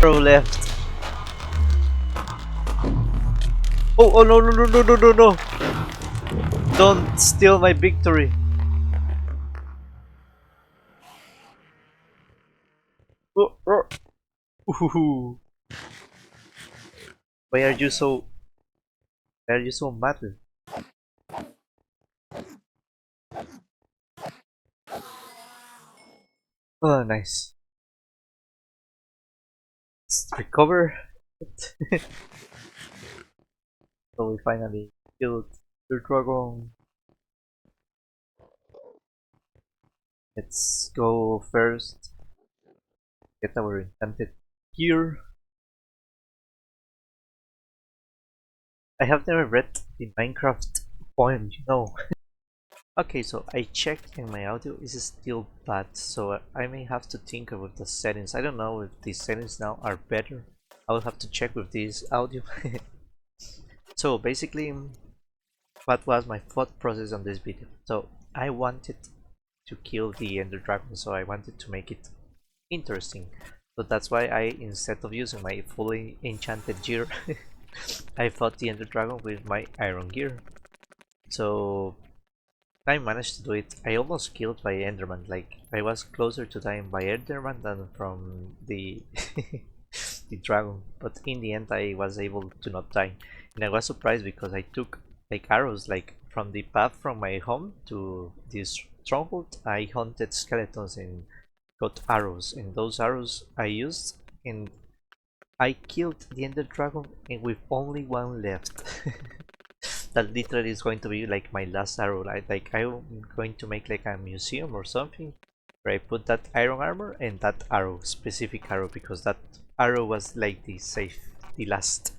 arrow left. Oh no no no no no no no! Don't steal my victory. Oh, oh. Ooh. Why are you so? Why are you so mad? Oh, nice. Let's recover. So we finally killed the dragon. Let's go first. Get our enchanted gear. I have never read the Minecraft poem, you know. Okay, so I checked and my audio is still bad, so I may have to tinker with the settings. I don't know if the settings now are better. I will have to check with this audio. So basically, what was my thought process on this video? So I wanted to kill the Ender Dragon, so I wanted to make it interesting. So that's why I, instead of using my fully enchanted gear, I fought the Ender Dragon with my iron gear. So I managed to do it. I almost killed by Enderman. Like I was closer to dying by Enderman than from the the dragon. But in the end, I was able to not die, and I was surprised because I took like arrows like from the path from my home to this stronghold. I hunted skeletons and got arrows, and those arrows I used, and I killed the Ender Dragon, and with only one left. That literally is going to be like my last arrow. Like I'm going to make like a museum or something where I put that iron armor and that arrow, specific arrow, because that arrow was like the safe, the last.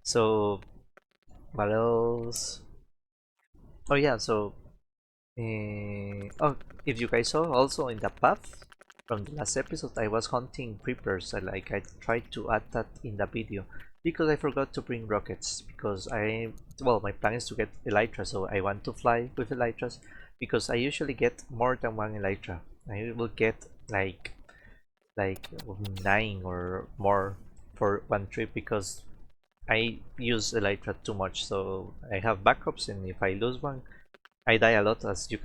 So what else? Oh yeah, so oh, if you guys saw also in the path from the last episode, I was hunting creepers. I tried to add that in the video because I forgot to bring rockets, because well, my plan is to get elytra, so I want to fly with elytras because I usually get more than one elytra. I will get like 9 or more for one trip because I use elytra too much, so I have backups, and if I lose one I die a lot, as you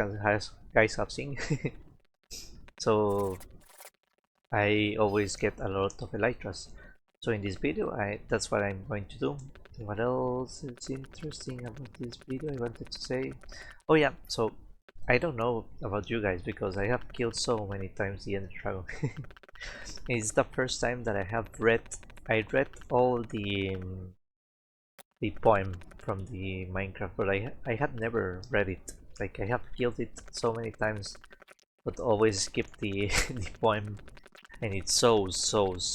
guys have seen. So I always get a lot of elytras. So in this video, that's what I'm going to do. What else is interesting about this video I wanted to say? Oh yeah, so I don't know about you guys because I have killed so many times the Ender Dragon. It's the first time that I read all the poem from the Minecraft, but I had never read it. Like I have killed it so many times, but always skip the the poem, and it's so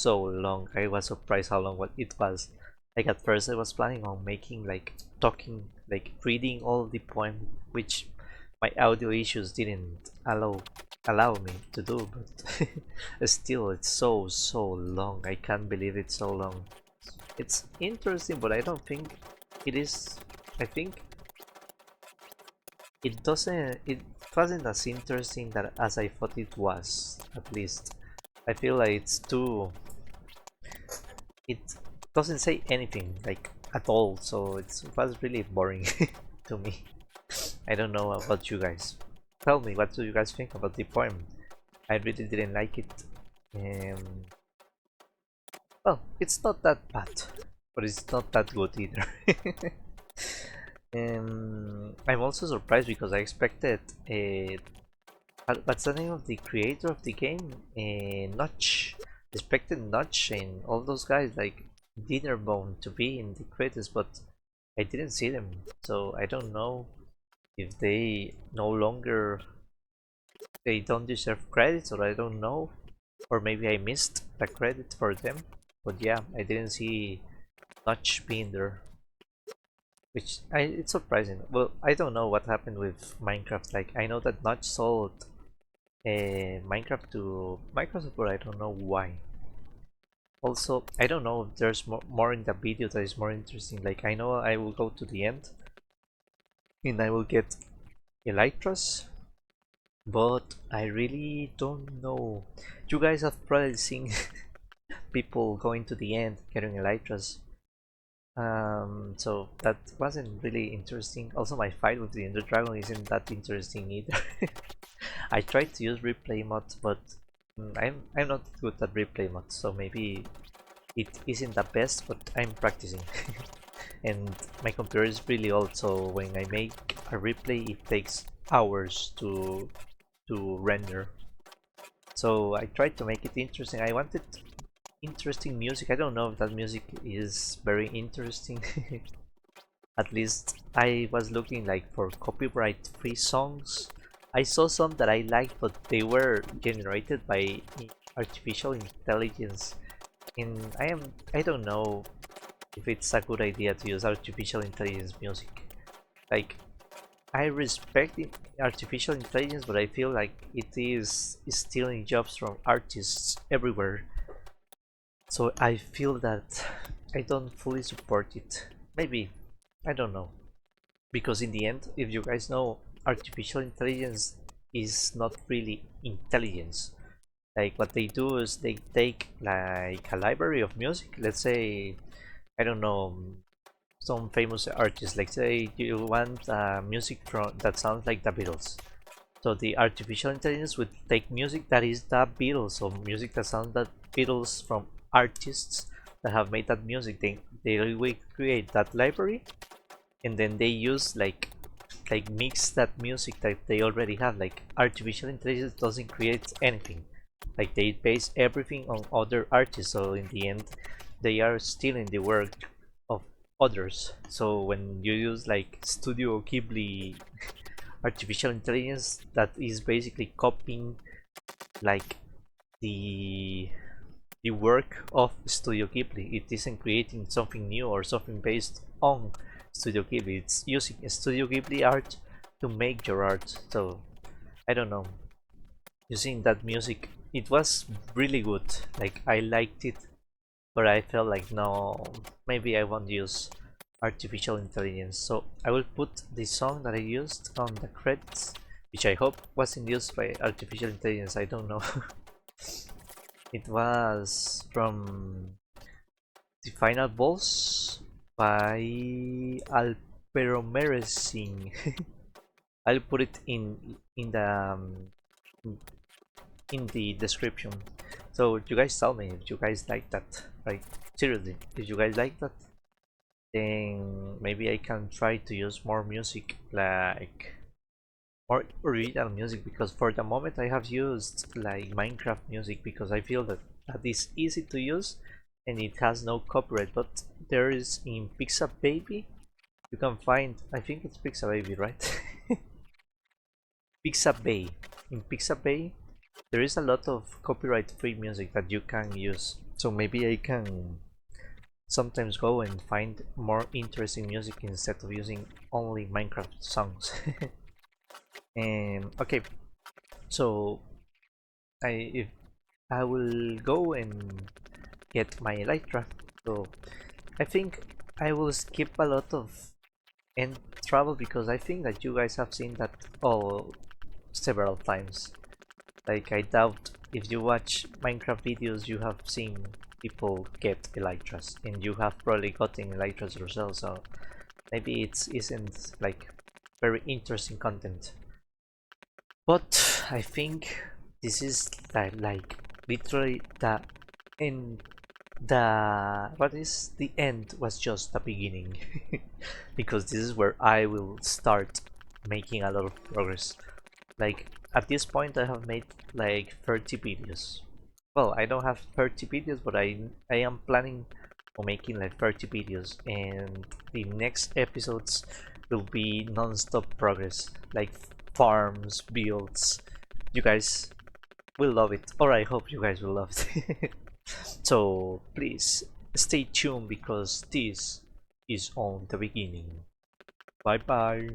long. I was surprised how long it was. Like at first I was planning on making like talking, like reading all the poem, which my audio issues didn't allow me to do, but still it's so long. I can't believe it's so long. It's interesting, but I don't think it is. I think it wasn't as interesting that as I thought it was, at least. I feel like it's too, it doesn't say anything like at all, so it was really boring to me. I don't know about you guys. Tell me, what do you guys think about the poem? I really didn't like it. Um, well, it's not that bad, but it's not that good either. I'm also surprised because I expected what's the name of the creator of the game? Notch. Expected Notch and all those guys like Dinnerbone to be in the credits, but I didn't see them, so I don't know if they no longer, they don't deserve credits, or I don't know, or maybe I missed the credit for them. But yeah, I didn't see Notch being there, which it's surprising. Well, I don't know what happened with Minecraft. Like I know that Notch sold Minecraft to Microsoft, but I don't know why. Also, I don't know if there's more in the video that is more interesting. Like I know I will go to the end and I will get elytras, but I really don't know. You guys have probably seen people going to the end, getting elytras. So that wasn't really interesting. Also, my fight with the Ender Dragon isn't that interesting either. I tried to use replay mods, but I'm not good at replay mods, so maybe it isn't the best, but I'm practicing. And my computer is really old, so when I make a replay, it takes hours to render. So I tried to make it interesting. I wanted interesting music. I don't know if that music is very interesting. At least I was looking like for copyright free songs. I saw some that I liked, but they were generated by artificial intelligence. And I don't know if it's a good idea to use artificial intelligence music. Like, I respect artificial intelligence, but I feel like it is stealing jobs from artists everywhere. So I feel that I don't fully support it. Maybe, I don't know. Because in the end, if you guys know, artificial intelligence is not really intelligence. Like what they do is they take like a library of music, let's say, I don't know, some famous artists, like say you want music from that sounds like the Beatles. So the artificial intelligence would take music that is the Beatles, or music that sounds like Beatles from artists that have made that music. They will create that library, and then they use like mix that music that they already have. Like artificial intelligence doesn't create anything. Like they base everything on other artists, so in the end they are stealing the work of others. So when you use like Studio Ghibli artificial intelligence, that is basically copying like the the work of Studio Ghibli. It isn't creating something new or something based on Studio Ghibli. It's using Studio Ghibli art to make your art. So I don't know. Using that music, it was really good. Like I liked it, but I felt like no, maybe I won't use artificial intelligence. So I will put the song that I used on the credits, which I hope wasn't used by artificial intelligence. I don't know. It was from the final boss by Alperomeresin. I'll put it in the description. So you guys tell me if you guys like that. Like seriously, if you guys like that, then maybe I can try to use more music, like more original music, because for the moment I have used like Minecraft music because I feel that that is easy to use and it has no copyright. But there is in Pixar Baby, you can find, I think it's Pixar Baby, right? Pixar Bay. In Pixar Bay, there is a lot of copyright free music that you can use. So maybe I can sometimes go and find more interesting music instead of using only Minecraft songs. And okay, so if I will go and get my elytra. So I think I will skip a lot of end travel because I think that you guys have seen that all several times. Like I doubt if you watch Minecraft videos you have seen people get elytras, and you have probably gotten elytras yourself, so maybe it isn't like very interesting content. But I think this is like literally the end. What is the end was just the beginning. Because this is where I will start making a lot of progress. Like at this point I have made like 30 videos. Well, I don't have 30 videos, but I am planning on making like 30 videos, and the next episodes will be non-stop progress, like farms, builds. You guys will love it, or I hope you guys will love it. So please stay tuned because this is on the beginning. Bye bye.